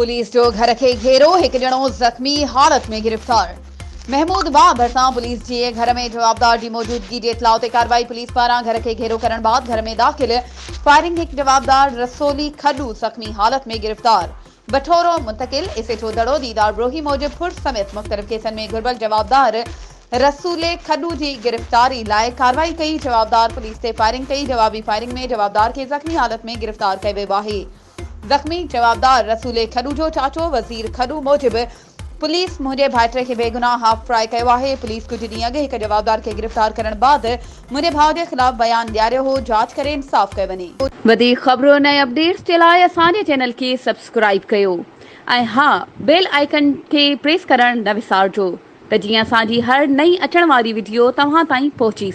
Police जो घर के घेरो, एक जणो जख्मी हालत में गिरफ्तार। महमूदाबाद भरिसां पुलिस जे घर में जवाबदार की मौजूदगी के इतलाउ ते कार्रवाई। पुलिस पारां घर के घेरो करण बाद घर में दाखिल फायरिंग एक जवाबदार रसोली खडू जख्मी हालत में गिरफ्तार। बठोरो मुंतकिल एसएचओ दड़ो दीदार ब्रोही मौजिब फुर्स समेत मुख्तलिफ केसन में घुरबल जवाबदार रसूले खडू की गिरफ्तारी लाए कार्रवाई कई। जवाबदार पुलिस ते फायरिंग कई। जवाबी फायरिंग में जवाबदार के जख्मी हालत में गिरफ्तार कयो वियो आहे। जख्मी जवाबदार रसूले खडू जो चाचो वजीर खडू मौजिब पुलिस मुझे भाइटे के बेगुनाह हाफ फ्राई कयो आहे। पुलिस कुछ ॾींहं अॻु एक जवाबदार के गिरफ्तार करण बाद मुझे भाउ के खिलाफ बयान ॾियारियो हो। जांच करे इंसाफ कयो वञे। वधीक ख़बरूं ऐं अपडेट्स के लाइ असांजे चैनल के सब्सक्राइब कयो ऐं हाँ, बेल आइकन के प्रेस करण न विसारजो त जीअं असांजी हर नई अचण वारी वीडियो तव्हां ताईं पहुची।